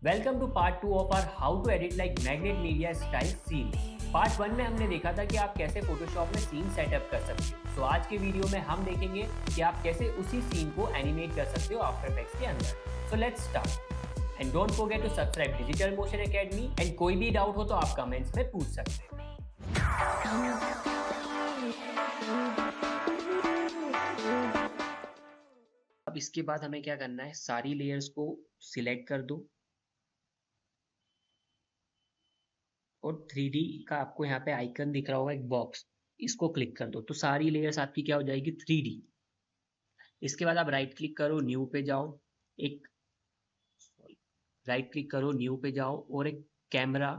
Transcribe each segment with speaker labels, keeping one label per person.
Speaker 1: Welcome to part 2 of our how to edit like Magnet Media style scene. Part 1 में हमने देखा था कि आप कैसे फोटोशॉप में सीन सेटअप कर सकते हो। तो आज के वीडियो में हम देखेंगे कि आप कैसे उसी सीन को एनिमेट कर सकते हो आफ्टर इफेक्ट्स के अंदर। So let's start and don't forget to subscribe Digital Motion Academy. And कोई भी डाउट हो तो आप कमेंट्स में पूछ सकते हैं। अब इसके बाद हमें क्या करना है, सारी लेयर्स को सिलेक्ट कर दो और 3D का आपको यहाँ पे आइकन दिख रहा होगा एक बॉक्स, इसको क्लिक कर दो तो सारी लेयर्स आपकी क्या हो जाएगी 3D। इसके बाद आप राइट क्लिक करो, न्यू पे जाओ, एक राइट क्लिक करो, न्यू पे जाओ और एक कैमरा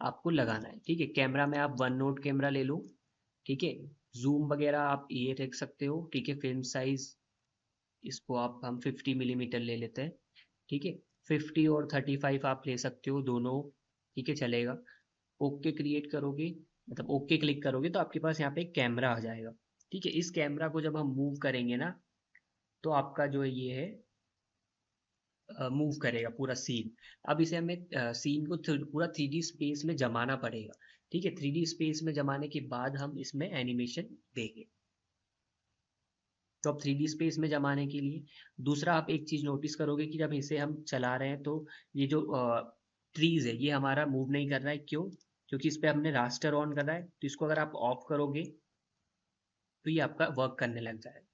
Speaker 1: आपको लगाना है। ठीक है, कैमरा में आप वन नोट कैमरा ले लो। ठीक है, जूम वगैरह आप ये रख सकते हो। ठीक है, फिल्म साइज इसको आप हम 50 मिलीमीटर ले लेते हैं। ठीक है, 50 और 35 आप ले सकते हो दोनों। ठीक है, चलेगा। ओके क्रिएट करोगे, मतलब ओके क्लिक करोगे तो आपके पास यहाँ पे एक कैमरा आ जाएगा। ठीक है, इस कैमरा को जब हम मूव करेंगे ना तो आपका जो है ये है मूव करेगा पूरा सीन। अब इसे हमें सीन को पूरा 3D स्पेस में जमाना पड़ेगा। ठीक है, 3D स्पेस में जमाने के बाद हम इसमें एनिमेशन देंगे। तो अब 3D स्पेस में जमाने के लिए दूसरा आप एक चीज नोटिस करोगे कि जब इसे हम चला रहे हैं तो ये जो ट्रीज है ये हमारा मूव नहीं कर रहा है। क्यों? क्योंकि इस पे हमने रास्टर ऑन कर रहा है। तो इसको अगर आप ऑफ करोगे तो ये आपका वर्क करने लग जाएगा।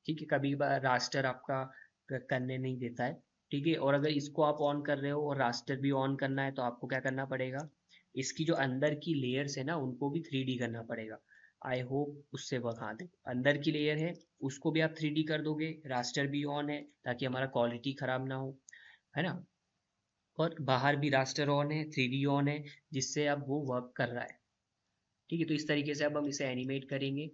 Speaker 1: ठीक है, कभी बार रास्टर आपका करने नहीं देता है। ठीक है, और अगर इसको आप ऑन कर रहे हो और रास्टर भी ऑन करना है तो आपको क्या करना पड़ेगा, इसकी जो अंदर की लेयर्स है ना उनको भी 3D करना पड़ेगा। आई होप उससे वर्क, हाँ देखो अंदर की लेयर है उसको भी आप 3D कर दोगे, रास्टर भी ऑन है ताकि हमारा क्वालिटी खराब ना हो, है ना। और बाहर भी रास्टर ऑन है, 3D ऑन है, जिससे अब वो वर्क कर रहा है। ठीक है, तो इस तरीके से अब हम इसे एनिमेट करेंगे।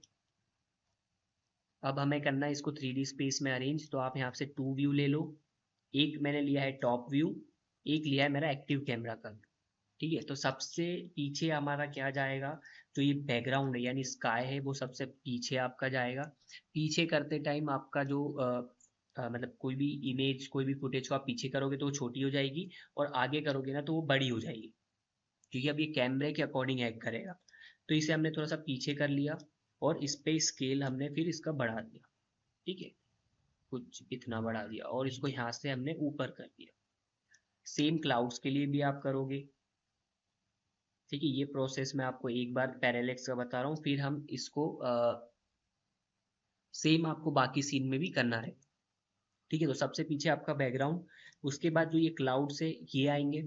Speaker 1: अब हमें करना है इसको 3D स्पेस में अरेंज। तो आप यहाँ से टू व्यू ले लो। एक मैंने लिया है टॉप व्यू, एक लिया है मेरा एक्टिव कैमरा का। ठीक है, तो सबसे पीछे हमारा क्या जाएगा, जो ये बैकग्राउंड है यानी स्काई है वो सबसे पीछे आपका जाएगा। पीछे करते टाइम आपका जो मतलब कोई भी इमेज कोई भी फुटेज को आप पीछे करोगे तो वो छोटी हो जाएगी, और आगे करोगे ना तो वो बड़ी हो जाएगी, क्योंकि अब ये कैमरे के अकॉर्डिंग एक्ट करेगा। तो इसे हमने थोड़ा सा पीछे कर लिया और इस पे स्केल हमने फिर इसका बढ़ा दिया। ठीक है, कुछ इतना बढ़ा दिया और इसको यहाँ से हमने ऊपर कर दिया। सेम क्लाउड्स के लिए भी आप करोगे। ठीक है, ये प्रोसेस मैं आपको एक बार पैरेलेक्स का बता रहा हूँ, फिर हम इसको सेम आपको बाकी सीन में भी करना है। ठीक है, तो सबसे पीछे आपका बैकग्राउंड, उसके बाद जो ये क्लाउड्स है ये आएंगे।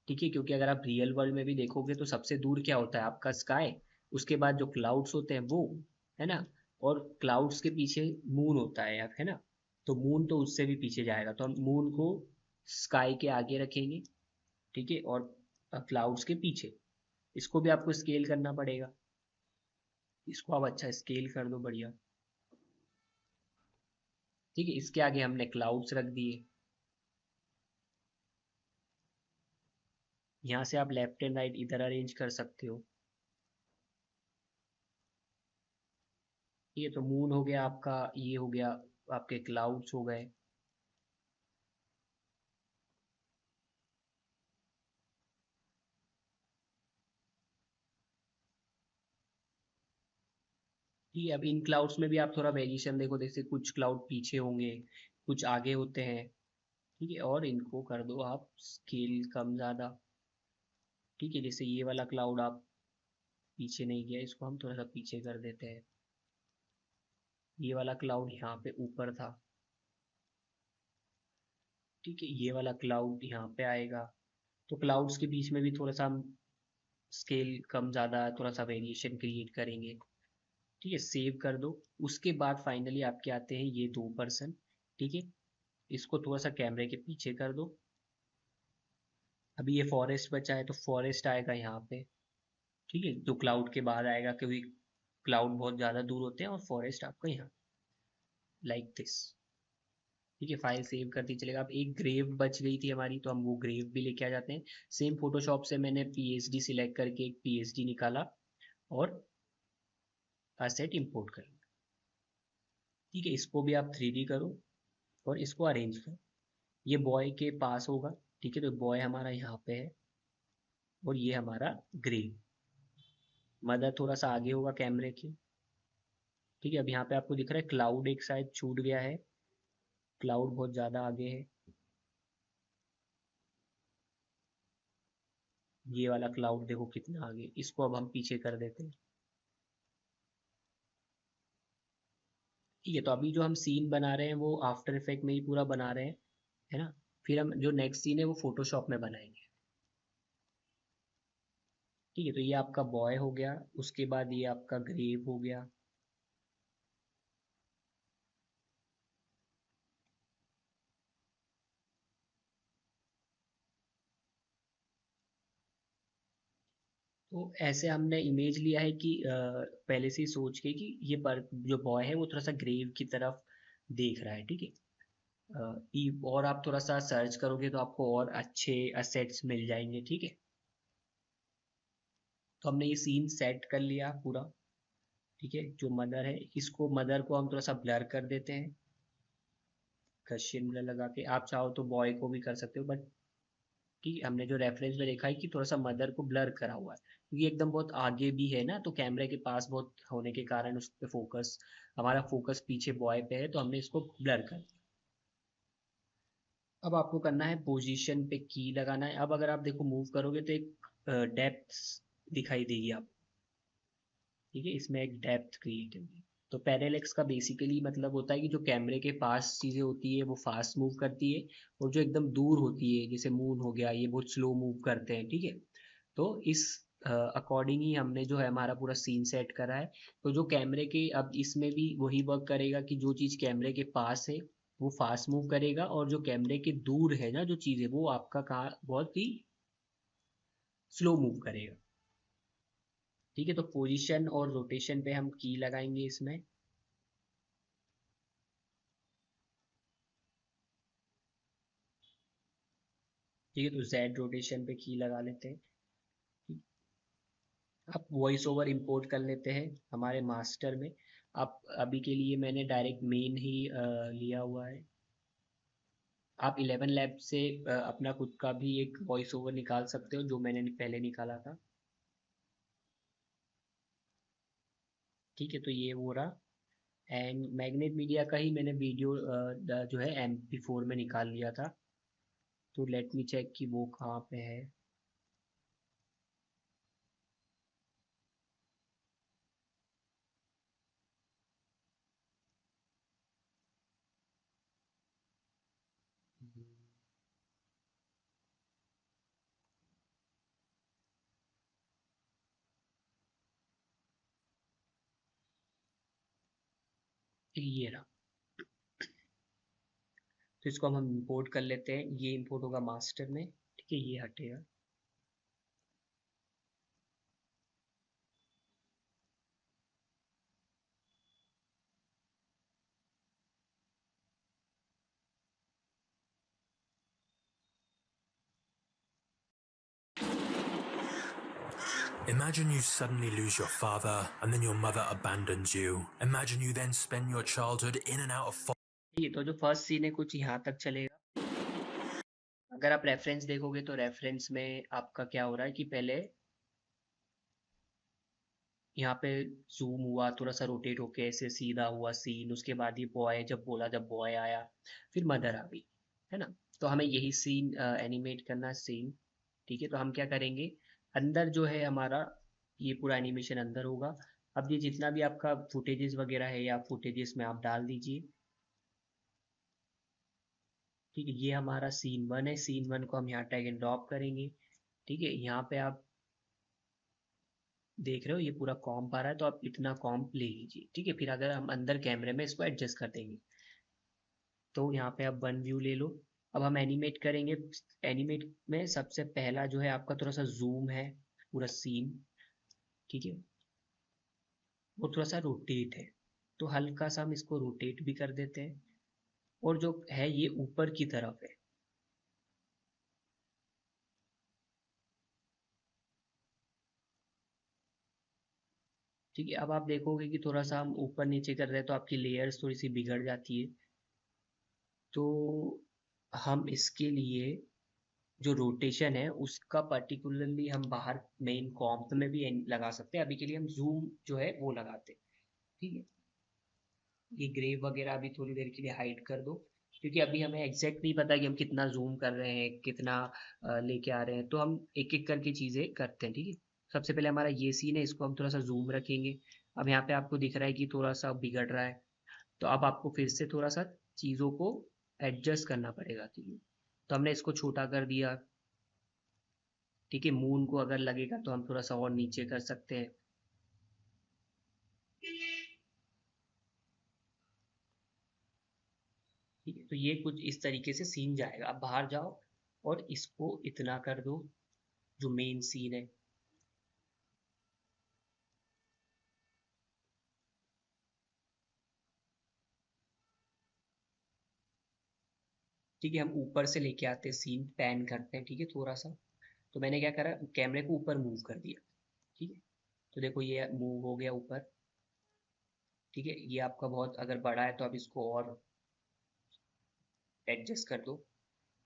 Speaker 1: ठीक है, क्योंकि अगर आप रियल वर्ल्ड में भी देखोगे तो सबसे दूर क्या होता है आपका स्काई, उसके बाद जो क्लाउड्स होते हैं वो, है ना। और क्लाउड्स के पीछे मून होता है यार, है ना। तो मून तो उससे भी पीछे जाएगा, तो हम मून को स्काई के आगे रखेंगे। ठीक है, और क्लाउड्स के पीछे इसको भी आपको स्केल करना पड़ेगा। इसको आप अच्छा स्केल कर दो, बढ़िया। ठीक है, इसके आगे हमने क्लाउड्स रख दिए। यहाँ से आप लेफ्ट एंड राइट इधर अरेंज कर सकते हो। ये तो मून हो गया आपका, ये हो गया आपके क्लाउड्स हो गए। ठीक है, अब इन क्लाउड्स में भी आप थोड़ा वेरिएशन देखो, जैसे कुछ क्लाउड पीछे होंगे, कुछ आगे होते हैं। ठीक है, और इनको कर दो आप स्केल कम ज़्यादा। ठीक है, जैसे ये वाला क्लाउड आप पीछे नहीं गया, इसको हम थोड़ा सा पीछे कर देते हैं। ये वाला क्लाउड यहाँ पे ऊपर था। ठीक है, ये वाला क्लाउड यहाँ पे आएगा। तो क्लाउड्स के बीच में भी थोड़ा सा हम स्केल कम ज़्यादा थोड़ा सा वेरिएशन क्रिएट करेंगे। ठीक है, सेव कर दो। उसके बाद फाइनली आपके आते हैं ये दो पर्सन। ठीक है, इसको थोड़ा सा कैमरे के पीछे कर दो। अभी ये फॉरेस्ट बचा है तो फॉरेस्ट आएगा यहाँ पे। ठीक है, जो क्लाउड के बाद आएगा, क्योंकि क्लाउड बहुत ज़्यादा दूर होते हैं, और फॉरेस्ट आपका यहाँ, लाइक दिस। ठीक है, फाइल सेव करती चलेगा। अब एक ग्रेव बच गई थी हमारी, तो हम वो ग्रेव भी लेके आ जाते हैं। सेम फोटोशॉप से मैंने पीएचडी सिलेक्ट करके एक पीएचडी निकाला और एसेट इंपोर्ट कर लिया। ठीक है, इसको भी आप 3D करो और इसको अरेंज करो। ये बॉय के पास होगा, ठीक है। तो बॉय हमारा यहाँ पे है और ये हमारा ग्रेव। मदर थोड़ा सा आगे होगा कैमरे के, ठीक है। अब यहाँ पे आपको दिख रहा है क्लाउड एक साइड छूट गया है, क्लाउड बहुत ज़्यादा आगे है। ये वाला क्लाउड देखो कितना आगे, इसको अब हम पीछे कर देते हैं, ठीक है। तो अभी जो हम सीन बना रहे हैं वो आफ्टर इफेक्ट में ही पूरा बना रहे हैं, है ना। फिर हम जो नेक्स्ट सीन है वो फोटोशॉप में बनाएंगे, ठीक है। तो ये आपका बॉय हो गया, उसके बाद ये आपका ग्रेव हो गया। तो ऐसे हमने इमेज लिया है कि पहले से ही सोच के कि ये पर जो बॉय है वो थोड़ा सा ग्रेव की तरफ देख रहा है, ठीक है। और आप थोड़ा सा सर्च करोगे तो आपको और अच्छे असेट्स मिल जाएंगे, ठीक है। तो हमने ये सीन सेट कर लिया पूरा, ठीक है। जो मदर है, इसको मदर को हम थोड़ा सा ब्लर कर देते हैं, गशियन ब्लर लगा के। आप चाहो तो बॉय को भी कर सकते हो, बट कि हमने जो रेफरेंस में देखा है कि थोड़ा सा मदर को ब्लर करा हुआ है, क्योंकि एकदम बहुत आगे भी है ना, तो कैमरे के पास बहुत होने के कारण उस पे फोकस, हमारा फोकस पीछे बॉय पे है, तो हमने इसको ब्लर कर दिया। अब आपको करना है पोजीशन पे की लगाना है। अब अगर आप देखो मूव करोगे तो एक डेप्थ दिखाई देगी आप, ठीक है। इसमें एक डेप्थ क्रिएट होगी। तो पैरेलेक्स का बेसिकली मतलब होता है कि जो कैमरे के पास चीज़ें होती है वो फास्ट मूव करती है, और जो एकदम दूर होती है जैसे मून हो गया ये बहुत स्लो मूव करते हैं, ठीक है। तो इस अकॉर्डिंग ही हमने जो है हमारा पूरा सीन सेट करा है। तो जो कैमरे के, अब इसमें भी वही वर्क करेगा कि जो चीज़ कैमरे के पास है वो फास्ट मूव करेगा, और जो कैमरे के दूर है ना जो चीज़ है वो आपका कहाँ बहुत ही स्लो मूव करेगा, ठीक है। तो पोजीशन और रोटेशन पे हम की लगाएंगे इसमें, ठीक है। तो जेड रोटेशन पे की लगा लेते हैं, ठीक। अब वॉइस ओवर इंपोर्ट कर लेते हैं हमारे मास्टर में। आप अभी के लिए मैंने डायरेक्ट मेन ही लिया हुआ है। आप 11 लैब से अपना खुद का भी एक वॉइस ओवर निकाल सकते हो, जो मैंने पहले निकाला था, ठीक है। तो ये वो रहा, एंड मैग्नेट मीडिया का ही मैंने वीडियो जो है MP4 में निकाल लिया था। तो लेट मी चेक कि वो कहाँ पे है। ये रहा। तो इसको हम इंपोर्ट कर लेते हैं, ये इंपोर्ट होगा मास्टर में, ठीक है। ये हटेगा।
Speaker 2: Imagine you suddenly lose your father and then your mother abandons you. Imagine you then spend your childhood in and out of
Speaker 1: ठीक है। तो जो फर्स्ट सीन है कुछ यहाँ तक चलेगा। अगर आप रेफरेंस देखोगे तो रेफरेंस में आपका क्या हो रहा है कि पहले यहाँ पे जूम हुआ, थोड़ा सा रोटेट होके ऐसे सीधा हुआ सीन, उसके बाद ये बॉय जब बोला, जब बॉय आया, फिर मदर आ गई, है ना। तो हमें यही सीन एनिमेट करना है, सीन, ठीक है। तो हम क्या करेंगे, अंदर जो है हमारा ये पूरा एनिमेशन अंदर होगा। अब ये जितना भी आपका फुटेजेस वगैरह है या फुटेजेस में आप डाल दीजिए, ठीक है। ये हमारा सीन 1 है, सीन 1 को हम यहाँ टैग एंड ड्रॉप करेंगे, ठीक है। यहाँ पे आप देख रहे हो ये पूरा कॉम्प आ रहा है, तो आप इतना कॉम्प ले लीजिए, ठीक है। फिर अगर हम अंदर कैमरे में इसको एडजस्ट कर देंगे, तो यहाँ पे आप 1 व्यू ले लो। अब हम एनिमेट करेंगे। एनिमेट में सबसे पहला जो है आपका थोड़ा सा जूम है, पूरा सीन, ठीक है। वो थोड़ा सा रोटेट है, तो हल्का सा हम इसको रोटेट भी कर देते हैं, और जो है ये ऊपर की तरफ है, ठीक है। अब आप देखोगे कि थोड़ा सा हम ऊपर नीचे कर रहे हैं तो आपकी लेयर्स थोड़ी सी बिगड़ जाती है। तो हम इसके लिए जो रोटेशन है उसका पर्टिकुलरली हम बाहर मेन कॉम्प में भी लगा सकते हैं। अभी के लिए हम जूम जो है वो लगाते हैं, ठीक है। ये ग्रे वगैरह अभी थोड़ी देर के लिए हाइड कर दो, क्योंकि अभी हमें एग्जैक्ट नहीं पता कि हम कितना जूम कर रहे हैं, कितना लेके आ रहे हैं, तो हम एक एक करके चीज़ें करते हैं, ठीक है। सबसे पहले हमारा ये सीन है, इसको हम थोड़ा सा जूम रखेंगे। अब यहाँ पे आपको दिख रहा है कि थोड़ा सा बिगड़ रहा है, तो अब आपको फिर से थोड़ा सा चीज़ों को एडजस्ट करना पड़ेगा, ठीक है। तो हमने इसको छोटा कर दिया, ठीक है। मून को अगर लगेगा तो हम थोड़ा सा और नीचे कर सकते हैं, ठीक है। तो ये कुछ इस तरीके से सीन जाएगा। अब बाहर जाओ और इसको इतना कर दो, जो मेन सीन है, ठीक है। हम ऊपर से लेके आते हैं, सीन पैन करते हैं, ठीक है, थोड़ा सा। तो मैंने क्या करा, कैमरे को ऊपर मूव कर दिया, ठीक है। तो देखो ये मूव हो गया ऊपर, ठीक है। ये आपका बहुत अगर बड़ा है तो आप इसको और एडजस्ट कर दो,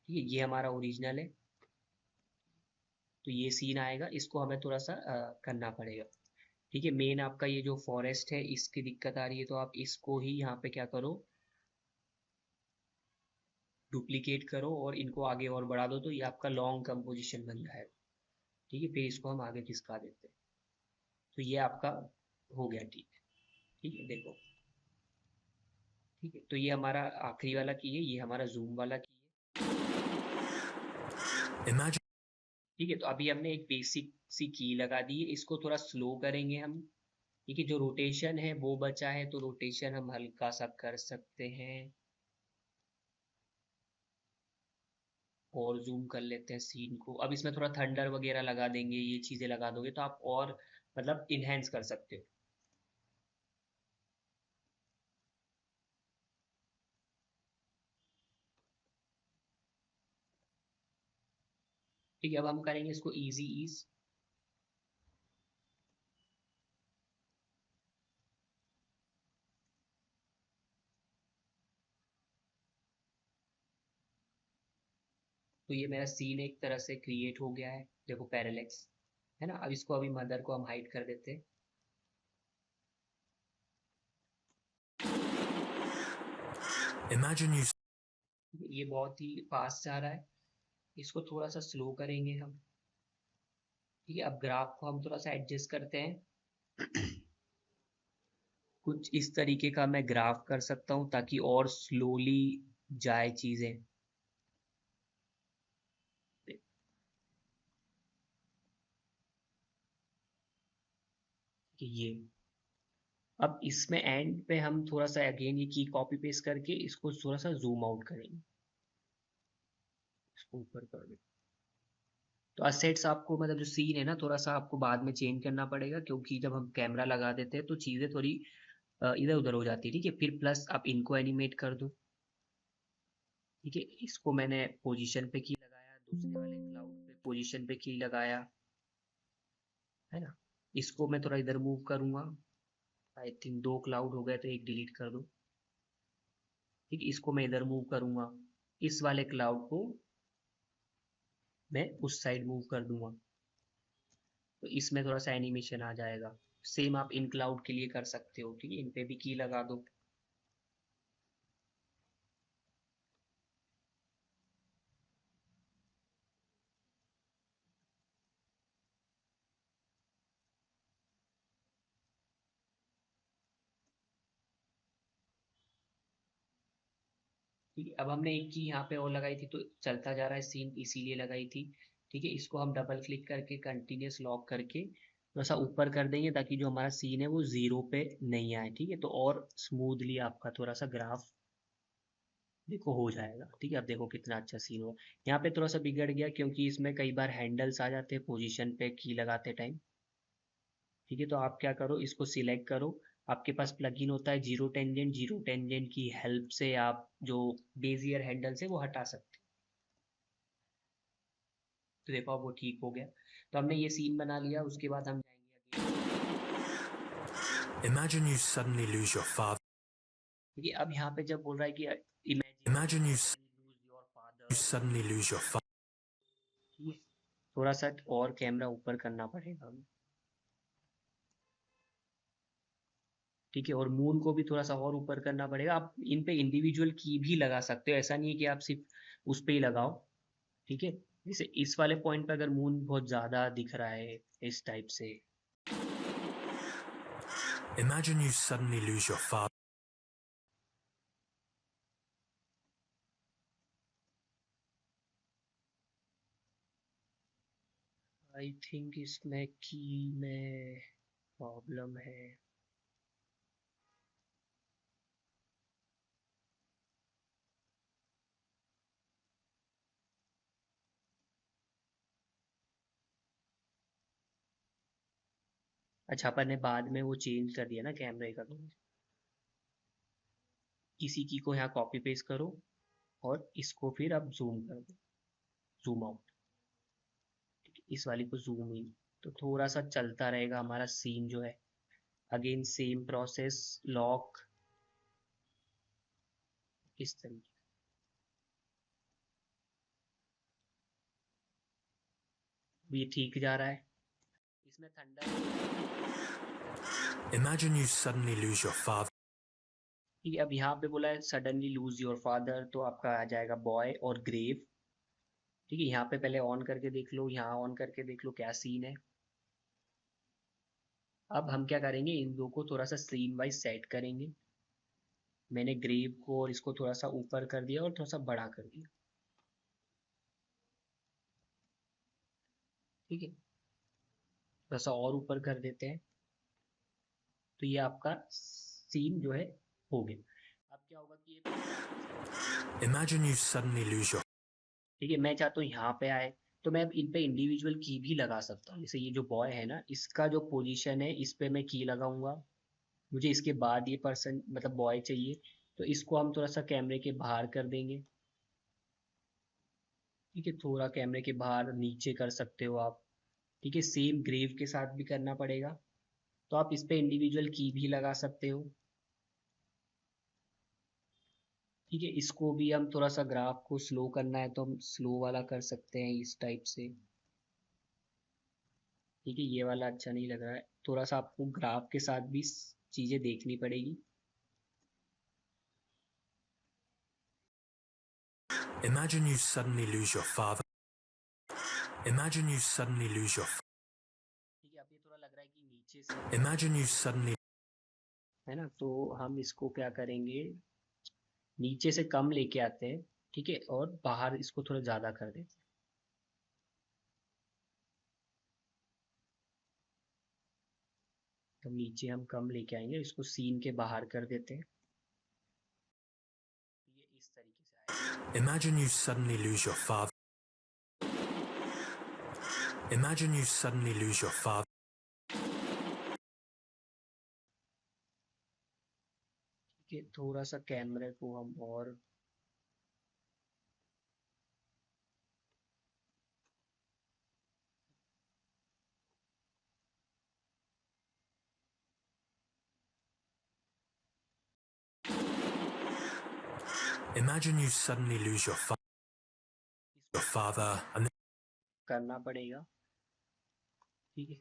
Speaker 1: ठीक है। ये हमारा ओरिजिनल है, तो ये सीन आएगा, इसको हमें थोड़ा सा करना पड़ेगा, ठीक है। मेन आपका ये जो फॉरेस्ट है इसकी दिक्कत आ रही है, तो आप इसको ही यहाँ पे क्या करो, डुप्लीकेट करो और इनको आगे और बढ़ा दो, तो ये आपका लॉन्ग कंपोजिशन बन जाएगा, ठीक है। फिर इसको हम आगे खिसका देते हैं, तो ये आपका हो गया, ठीक है। ठीक है, देखो, ठीक है। तो ये हमारा आखिरी वाला की है, ये हमारा जूम वाला की है,
Speaker 2: Imagine.
Speaker 1: ठीक है। तो अभी हमने एक बेसिक सी की लगा दी है, इसको थोड़ा स्लो करेंगे हम, ठीक है। जो रोटेशन है वो बचा है, तो रोटेशन हम हल्का सा कर सकते हैं, और जूम कर लेते हैं सीन को। अब इसमें थोड़ा थंडर वगैरह लगा देंगे, ये चीज़ें लगा दोगे तो आप और मतलब इनहेंस कर सकते हो, ठीक है। अब हम करेंगे इसको इजी ईज, तो ये मेरा सीन एक तरह से क्रिएट हो गया है, देखो पैरेलेक्स है ना। अब इसको अभी मदर को हम हाइड कर देते हैं,
Speaker 2: Imagine you.
Speaker 1: ये बहुत ही फास्ट जा रहा है, इसको थोड़ा सा स्लो करेंगे हम, ठीक है। अब ग्राफ को हम थोड़ा सा एडजस्ट करते हैं, कुछ इस तरीके का मैं ग्राफ कर सकता हूँ ताकि और स्लोली जाए चीजें, कि ये अब इसमें एंड पे हम थोड़ा सा अगेन ये की कॉपी पेस्ट करके इसको थोड़ा सा जूम आउट करेंगे, इसको ऊपर कर दें। तो असेट्स आपको मतलब जो सीन है ना, थोड़ा सा आपको बाद में चेंज करना पड़ेगा, क्योंकि जब हम कैमरा लगा देते हैं तो चीज़ें थोड़ी इधर उधर हो जाती है, ठीक है। फिर प्लस आप इनको एनिमेट कर दो, ठीक है। इसको मैंने पोजीशन पे की लगाया, दूसरे वाले क्लाउड पे पोजीशन पे की लगाया, है ना। इसको मैं थोड़ा इधर मूव करूंगा, आई थिंक दो क्लाउड हो गए, तो एक डिलीट कर दो, ठीक। इसको मैं इधर मूव करूंगा, इस वाले क्लाउड को मैं उस साइड मूव कर दूंगा, तो इसमें थोड़ा सा एनिमेशन आ जाएगा। सेम आप इन क्लाउड के लिए कर सकते हो, ठीक है। इन पे भी की लगा दो, ठीक है। अब हमने एक की यहाँ पे और लगाई थी, तो चलता जा रहा है सीन, इसीलिए लगाई थी, ठीक है। इसको हम डबल क्लिक करके कंटिन्यूस लॉक करके थोड़ा सा ऊपर कर देंगे, ताकि जो हमारा सीन है वो जीरो पे नहीं आए, ठीक है। तो और स्मूथली आपका थोड़ा सा ग्राफ देखो हो जाएगा, ठीक है। अब देखो कितना अच्छा सीन हुआ। यहाँ पे थोड़ा सा बिगड़ गया क्योंकि इसमें कई बार हैंडल्स आ जाते हैं पोजीशन पे की लगाते टाइम, ठीक है। तो आप क्या करो, इसको सिलेक्ट करो, आपके पास प्लगइन होता है जीरो टेंजेंट की हेल्प से आप जो बेजियर हैंडल्स है वो हटा सकते हो, तो देखो अब वो ठीक हो गया। तो हमने ये सीन बना लिया, उसके बाद हम जाएंगे
Speaker 2: Imagine you suddenly lose your father.
Speaker 1: ठीक है। अब यहाँ पे जब बोल रहा है कि
Speaker 2: Imagine you.
Speaker 1: Imagine lose your father,
Speaker 2: You suddenly lose your father.
Speaker 1: ठीक है, थोड़ा सा और कैमरा ऊपर करना पड़ेगा हमें। ठीक है, और मून को भी थोड़ा सा और ऊपर करना पड़ेगा। आप इन पे इंडिविजुअल की भी लगा सकते हो, ऐसा नहीं है कि आप सिर्फ उस पे ही लगाओ। ठीक है, जैसे इस वाले पॉइंट पे अगर मून बहुत ज्यादा दिख रहा है इस टाइप से।
Speaker 2: Imagine you suddenly lose your father.
Speaker 1: I think इसमें की में प्रॉब्लम है। अच्छा, अपन ने बाद में वो चेंज कर दिया ना कैमरे का, तो इसी की को यहाँ कॉपी पेस्ट करो और इसको फिर आप जूम कर दो, जूम आउट। इस वाली को जूम इन, तो थोड़ा सा चलता रहेगा हमारा सीन जो है। अगेन सेम प्रोसेस, लॉक, इस तरीके। ये ठीक जा रहा है। इसमें thunder.
Speaker 2: Imagine you suddenly lose your father.
Speaker 1: ठीक है, अब यहाँ पे बोला है सडनली लूज योर फादर, तो आपका आ जाएगा बॉय और ग्रेव। ठीक है, यहाँ पे पहले ऑन करके देख लो, यहाँ ऑन करके देख लो क्या सीन है। अब हम क्या करेंगे, इन दो को थोड़ा सा सीन वाइज सेट करेंगे। मैंने ग्रेव को और इसको थोड़ा सा ऊपर कर दिया और थोड़ा सा बड़ा कर दिया। ठीक है, थोड़ा सा और ऊपर कर देते हैं, तो ये आपका सीन जो है हो गया। अब क्या होगा कि ये
Speaker 2: Imagine you suddenly lose your.
Speaker 1: ठीक है, मैं चाहता हूँ यहाँ पे आए, तो मैं अब इन पे इंडिविजुअल की भी लगा सकता हूँ। जैसे ये जो बॉय है ना, इसका जो पोजीशन है इस पे मैं की लगाऊंगा। मुझे इसके बाद ये पर्सन मतलब बॉय चाहिए, तो इसको हम थोड़ा सा कैमरे के बाहर कर देंगे। ठीक है, थोड़ा कैमरे के बाहर नीचे कर सकते हो आप। ठीक है, सेम ग्रेव के साथ भी करना पड़ेगा, तो आप इस पे इंडिविजुअल की भी लगा सकते हो। ठीक है, इसको भी हम थोड़ा सा ग्राफ को स्लो करना है तो हम स्लो वाला कर सकते हैं इस टाइप से। ठीक है, ये वाला अच्छा नहीं लग रहा है, थोड़ा सा आपको ग्राफ के साथ भी चीजें देखनी पड़ेगी।
Speaker 2: Imagine you suddenly lose your father. Imagine you suddenly lose your.
Speaker 1: ठीक है, अब ये थोड़ा लग रहा है कि नीचे से
Speaker 2: Imagine you suddenly.
Speaker 1: है ना, तो हम इसको क्या करेंगे, नीचे से कम लेके आते हैं। ठीक है, और बाहर इसको थोड़ा ज्यादा कर देते हैं। तो नीचे हम कम लेके आएंगे, इसको सीन के बाहर कर देते हैं। ये इस तरीके से आएगा।
Speaker 2: Imagine you suddenly lose your father. Imagine you suddenly lose your father.
Speaker 1: ठीक है, थोड़ा सा कैमरे को हम और
Speaker 2: Imagine you suddenly lose your father, and then.
Speaker 1: करना पड़ेगा। ठीक है,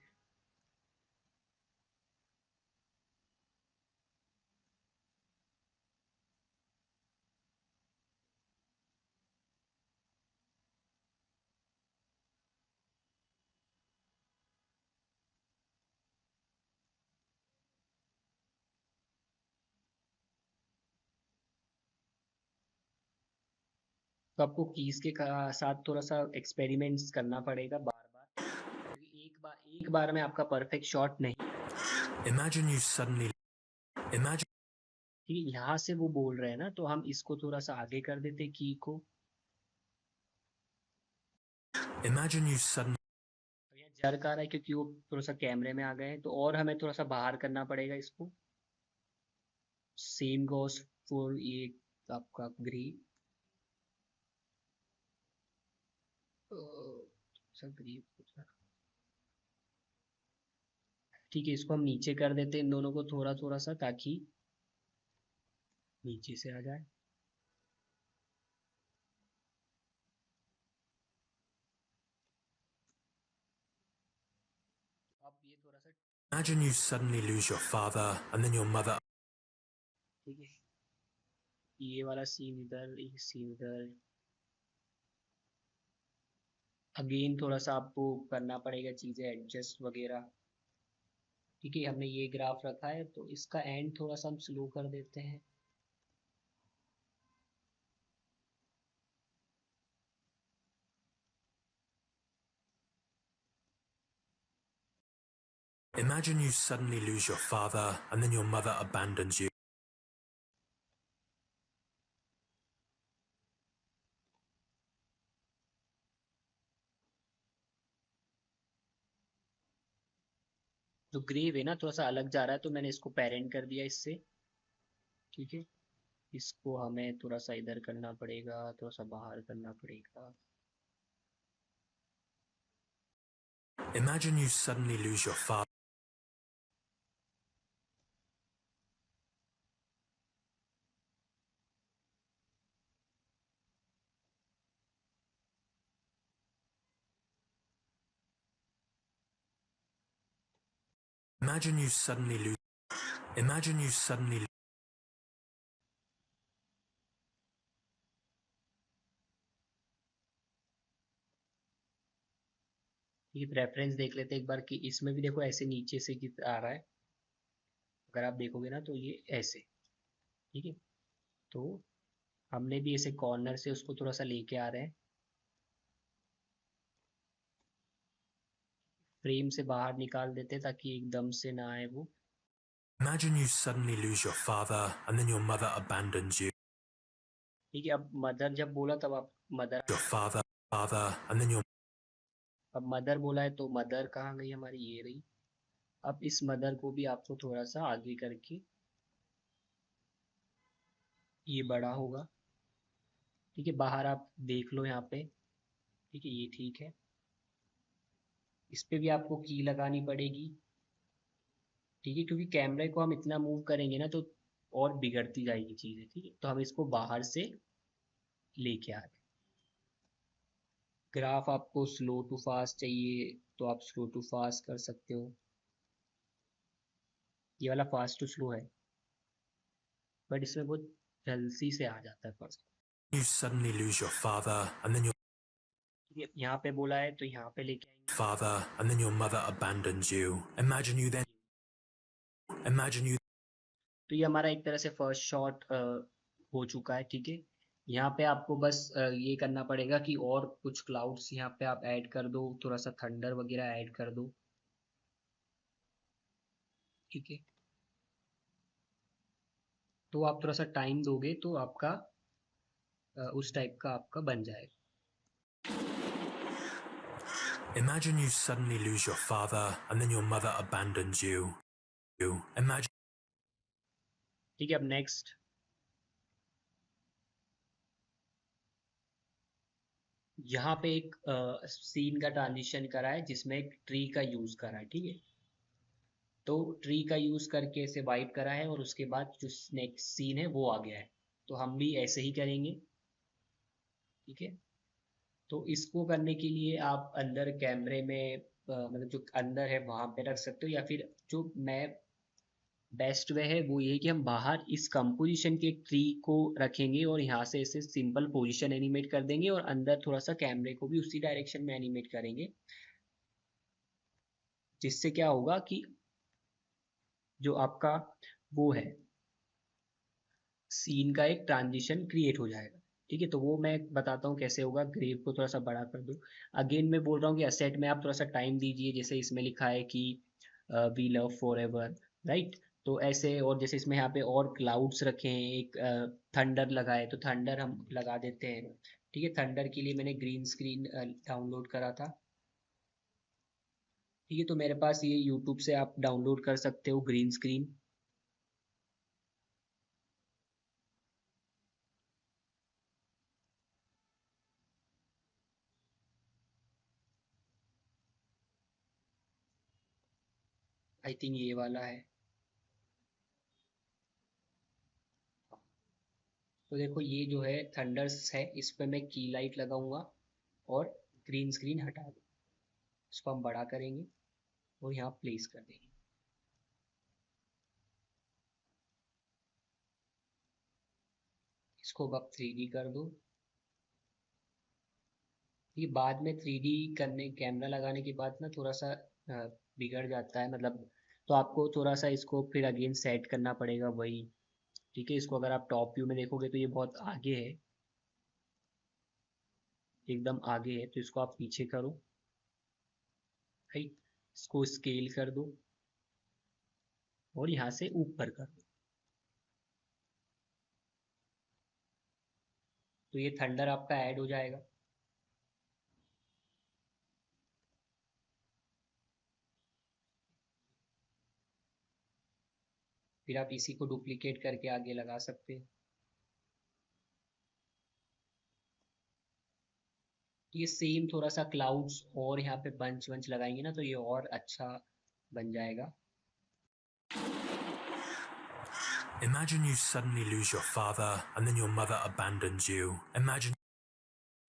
Speaker 1: तो आपको कीज के साथ थोड़ा सा एक्सपेरिमेंट्स करना पड़ेगा बार बार, क्योंकि एक बार में आपका परफेक्ट शॉट नहीं।
Speaker 2: Imagine you suddenly. Imagine.
Speaker 1: ठीक है, यहाँ से वो बोल रहे हैं ना, तो हम इसको थोड़ा सा आगे कर देते की को।
Speaker 2: Imagine you suddenly.
Speaker 1: और यहाँ जर्क आ रहा है क्योंकि वो थोड़ा सा कैमरे में आ गए हैं, तो और हमें थोड़ा सा बाहर करना पड़ेगा इसको। सेम गोस फॉर ये आपका ग्रे। ग्रे, ठीक है, इसको हम नीचे कर देते हैं इन दोनों को थोड़ा थोड़ा सा, ताकि नीचे से आ जाए। थोड़ा सा,
Speaker 2: Imagine you suddenly lose your father and then your mother.
Speaker 1: ठीक है, ये वाला सीन इधर, ये सीन इधर। अगेन थोड़ा सा आपको करना पड़ेगा चीज़ें एडजस्ट वगैरह। ठीक है, हमने ये ग्राफ रखा है तो इसका एंड थोड़ा सा हम स्लो कर देते हैं।
Speaker 2: Imagine you suddenly lose your father and then your mother abandons you.
Speaker 1: जो ग्रेव है ना थोड़ा सा अलग जा रहा है तो मैंने इसको पेरेंट कर दिया इससे। ठीक है, इसको हमें थोड़ा सा इधर करना पड़ेगा, थोड़ा सा बाहर करना पड़ेगा।
Speaker 2: Imagine you suddenly lose your father. Imagine you suddenly lose. Imagine you suddenly.
Speaker 1: ये रेफरेंस देख लेते हैं एक बार कि इसमें भी देखो ऐसे नीचे से आ रहा है, अगर आप देखोगे ना तो ये ऐसे। ठीक है, तो हमने भी ऐसे कॉर्नर से उसको थोड़ा सा लेके आ रहे हैं, फ्रेम से बाहर निकाल देते हैं ताकि एकदम से ना आए वो।
Speaker 2: Imagine you suddenly lose your father and then your mother abandons you.
Speaker 1: ठीक है, अब मदर जब बोला तब आप mother,
Speaker 2: Your father, and then your.
Speaker 1: अब मदर बोला है तो मदर कहाँ गई हमारी, ये रही। अब इस मदर को भी आपको थोड़ा सा आगे करके ये बड़ा होगा। ठीक है, बाहर आप देख लो यहाँ पे। ठीक है, ये ठीक है, इस पे भी आपको की लगानी पड़ेगी। ठीक है, क्योंकि कैमरे को हम इतना मूव करेंगे ना तो और बिगड़ती जाएगी चीज़ें। ठीक है, तो हम इसको बाहर से लेके आ रहे हैं। ग्राफ आपको स्लो टू फास्ट चाहिए तो आप स्लो टू फास्ट कर सकते हो, ये वाला फास्ट टू स्लो है, बट इसमें बहुत जल्दी से आ जाता है first.
Speaker 2: You suddenly lose your father and then your
Speaker 1: ठीक है, यहाँ पे बोला है तो यहाँ पे लेके आएंगे।
Speaker 2: father and then your mother abandons you. Imagine you then. Imagine you.
Speaker 1: तो ये हमारा एक तरह से फर्स्ट शॉट हो चुका है। ठीक है, यहाँ पे आपको बस ये करना पड़ेगा कि और कुछ क्लाउड्स यहाँ पे आप ऐड कर दो, थोड़ा सा थंडर वगैरह ऐड कर दो। ठीक है, तो आप थोड़ा सा टाइम दोगे तो आपका उस टाइप का आपका बन जाएगा।
Speaker 2: Imagine you suddenly lose your father and then your mother abandons you. Imagine.
Speaker 1: ठीक है, अब नेक्स्ट यहाँ पे एक सीन का ट्रांजिशन करा है जिसमें एक ट्री का यूज करा है। ठीक है, तो ट्री का यूज करके इसे वाइप करा है और उसके बाद जो नेक्स्ट सीन है वो आ गया है, तो हम भी ऐसे ही करेंगे। ठीक है, तो इसको करने के लिए आप अंदर कैमरे में मतलब जो अंदर है वहां पे रख सकते हो, या फिर जो मैं बेस्ट वे है वो ये कि हम बाहर इस कंपोजिशन के ट्री को रखेंगे और यहाँ से इसे सिंपल पोजीशन एनिमेट कर देंगे और अंदर थोड़ा सा कैमरे को भी उसी डायरेक्शन में एनिमेट करेंगे, जिससे क्या होगा कि जो आपका वो है सीन का एक ट्रांजिशन क्रिएट हो जाएगा। ठीक है, तो वो मैं बताता हूँ कैसे होगा। ग्रेव को थोड़ा सा बड़ा कर दो। अगेन मैं बोल रहा हूँ कि असेट में आप थोड़ा सा टाइम दीजिए, जैसे इसमें लिखा है कि we love for ever, right. तो ऐसे, और जैसे इसमें यहाँ पे और क्लाउड्स रखे हैं, एक थंडर लगा है तो थंडर हम लगा देते हैं। ठीक है, थंडर के लिए मैंने ग्रीन स्क्रीन डाउनलोड करा था। ठीक है, तो मेरे पास ये यूट्यूब से आप डाउनलोड कर सकते हो ग्रीन स्क्रीन। आई थिंक ये वाला है। तो देखो ये जो है थंडर्स है, इस पर मैं की लाइट लगाऊंगा और ग्रीन स्क्रीन हटा दूँ। इसको हम बड़ा करेंगे। और यहाँ प्लेस कर देंगे। इसको अब 3D कर दो। ये बाद में 3D करने कैमरा लगाने के बाद ना थोड़ा सा बिगड़ जाता है, मतलब तो आपको थोड़ा सा इसको फिर अगेन सेट करना पड़ेगा वही। ठीक है, इसको अगर आप टॉप व्यू में देखोगे तो ये बहुत आगे है, एकदम आगे है, तो इसको आप पीछे करो। राइट, इसको स्केल कर दो और यहाँ से ऊपर कर दो। तो ये थंडर आपका ऐड हो जाएगा। फिर आप इसी को डुप्लीकेट करके आगे लगा सकते हैं। ये सेम थोड़ा सा क्लाउड्स और यहाँ पे बंच वंच लगाएंगे ना तो ये और अच्छा बन जाएगा।
Speaker 2: Imagine you suddenly lose your father and then your mother abandons you. Imagine.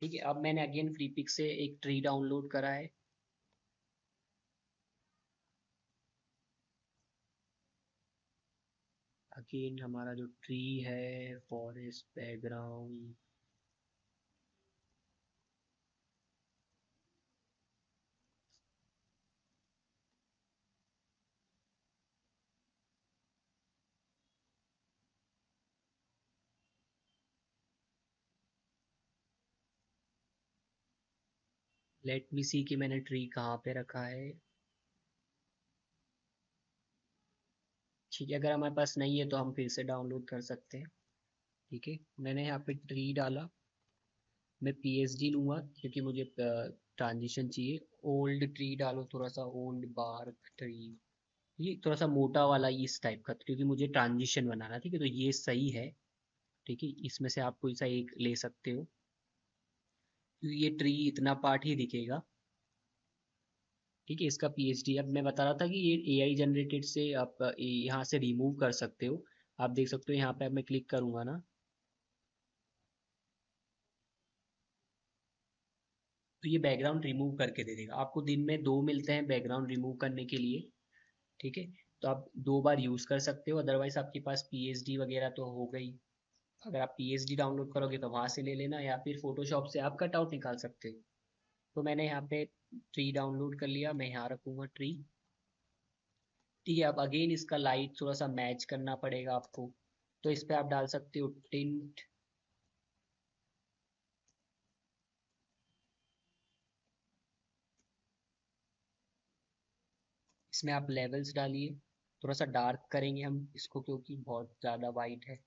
Speaker 1: ठीक है, अब मैंने अगेन फ्रीपिक से एक ट्री डाउनलोड करा है। अगेन हमारा जो ट्री है, फॉरेस्ट बैकग्राउंड, लेट मी सी कि मैंने ट्री कहाँ पे रखा है। ठीक है, अगर हमारे पास नहीं है तो हम फिर से डाउनलोड कर सकते हैं। ठीक है, मैंने यहाँ पे ट्री डाला। मैं PSD लूँगा क्योंकि मुझे ट्रांजिशन चाहिए। ओल्ड ट्री डालो, थोड़ा सा ओल्ड बार्क ट्री, ये थोड़ा सा मोटा वाला इस टाइप का, क्योंकि मुझे ट्रांजिशन बनाना। ठीक है, तो ये सही है। ठीक है, इसमें से आप कोई सा एक ले सकते हो, क्योंकि ये ट्री इतना पार्ट ही दिखेगा। ठीक है, इसका PSD अब मैं बता रहा था कि ये AI जनरेटेड से आप यहाँ से रिमूव कर सकते हो। आप देख सकते हो यहाँ पे, अब मैं क्लिक करूंगा ना तो ये बैकग्राउंड रिमूव करके दे देगा आपको। दिन में 2 मिलते हैं बैकग्राउंड रिमूव करने के लिए। ठीक है, तो आप 2 बार यूज़ कर सकते हो, अदरवाइज आपके पास PSD वगैरह तो हो गई। अगर आप PSD डाउनलोड करोगे तो वहाँ से ले लेना, या फिर फोटोशॉप से आप कट आउट निकाल सकते हो। तो मैंने यहाँ पे ट्री डाउनलोड कर लिया, मैं यहाँ रखूँगा ट्री। ठीक है, अब अगेन इसका लाइट थोड़ा सा मैच करना पड़ेगा आपको, तो इस पे आप डाल सकते हो टिंट। इसमें आप लेवल्स डालिए, थोड़ा सा डार्क करेंगे हम इसको क्योंकि बहुत ज़्यादा वाइट है।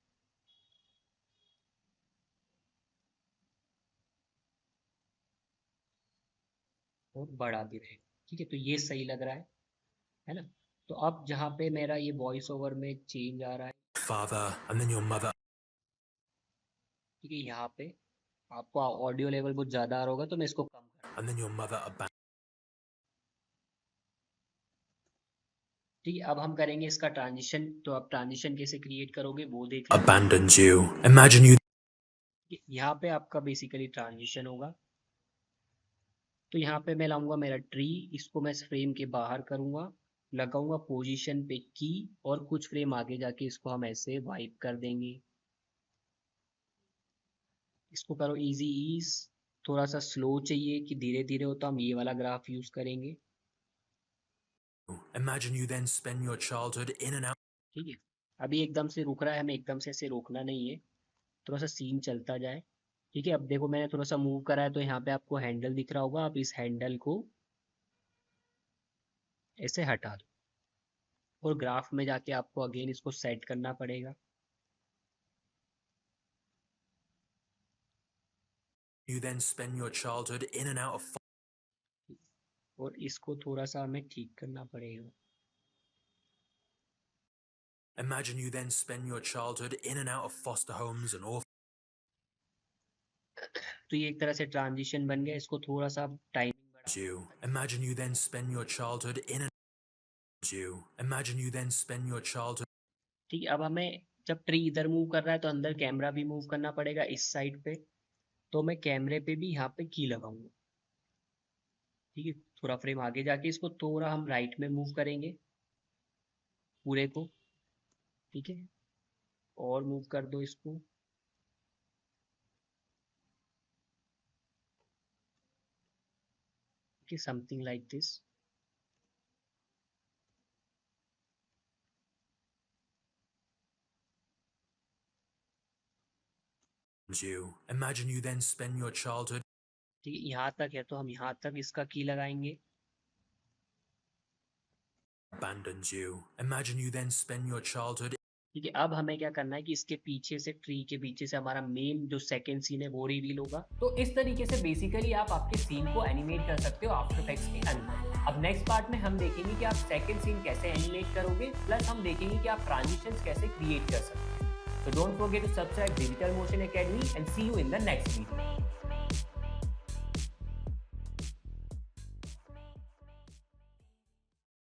Speaker 1: और बड़ा भी रहे। ठीक है, तो ये सही लग रहा है ना। तो अब जहाँ पे मेरा ये वॉइस ओवर में चेंज आ रहा है,
Speaker 2: Father and then your mother.
Speaker 1: ठीक है, यहाँ पे आपको ऑडियो लेवल बहुत ज़्यादा आ रहा होगा तो मैं इसको कम कर
Speaker 2: And
Speaker 1: दूंगा।
Speaker 2: then your mother abandons.
Speaker 1: ठीक है, अब हम करेंगे इसका ट्रांजिशन। तो आप ट्रांजिशन कैसे क्रिएट करोगे वो देख लेते हैं।
Speaker 2: Abandons you. Imagine you.
Speaker 1: यहाँ पे आपका बेसिकली ट्रांजिशन होगा। तो यहाँ पे मैं लाऊंगा मेरा ट्री, इसको मैं फ्रेम के बाहर करूँगा, लगाऊंगा पोजीशन पे की, और कुछ फ्रेम आगे जाके इसको हम ऐसे वाइप कर देंगे। इसको करो इजी ईज। थोड़ा सा स्लो चाहिए कि धीरे धीरे हो तो हम ये वाला ग्राफ यूज करेंगे।
Speaker 2: Imagine you then spend your childhood in and out.
Speaker 1: ठीक है, अभी एकदम से रुक रहा है, हमें एकदम से ऐसे रोकना नहीं है, थोड़ा सा सीन चलता जाए। ठीक है, अब देखो मैंने थोड़ा सा मूव करा है तो यहाँ पे आपको हैंडल दिख रहा होगा, आप इस हैंडल को ऐसे हटा दो, और ग्राफ में जाके आपको अगेन इसको सेट करना पड़ेगा।
Speaker 2: You then spend your childhood in and out of.
Speaker 1: और इसको थोड़ा सा हमें ठीक करना पड़ेगा।
Speaker 2: Imagine you then spend your childhood in and out of foster homes and orphans.
Speaker 1: तो ये एक तरह से ट्रांजिशन बन गया, इसको थोड़ा सा टाइमिंग बढ़ा
Speaker 2: You.
Speaker 1: दो ताकि
Speaker 2: Imagine you then spend your childhood in and. You. Imagine you then spend your childhood.
Speaker 1: ठीक है, अब हमें जब ट्री इधर मूव कर रहा है तो अंदर कैमरा भी मूव करना पड़ेगा इस साइड पे। तो मैं कैमरे पे भी यहाँ पे की लगाऊंगा। ठीक है, थोड़ा फ्रेम आगे जाके इसको थोड़ा हम राइट में मूव करेंगे पूरे को, ठीक है, और मूव कर दो इसको, ठीक है, something like this.
Speaker 2: You. Imagine you then spend your childhood.
Speaker 1: ठीक है, यहाँ तक है तो हम यहाँ तक इसका की लगाएंगे।
Speaker 2: Abandons you. Imagine you then spend your childhood.
Speaker 1: ठीक है, अब हमें क्या करना है कि इसके पीछे से, ट्री के पीछे से हमारा मेन जो सेकंड सीन है वो रिवील होगा। तो इस तरीके से बेसिकली आप आपके सीन को एनिमेट कर सकते हो आफ्टर इफेक्ट्स के अंदर। अब नेक्स्ट पार्ट में हम देखेंगे कि आप सेकंड सीन कैसे एनिमेट करोगे, प्लस हम देखेंगे कि आप ट्रांजिशंस कैसे क्रिएट कर सकते हो। So don't forget to subscribe Digital Motion Academy and see you in the next video.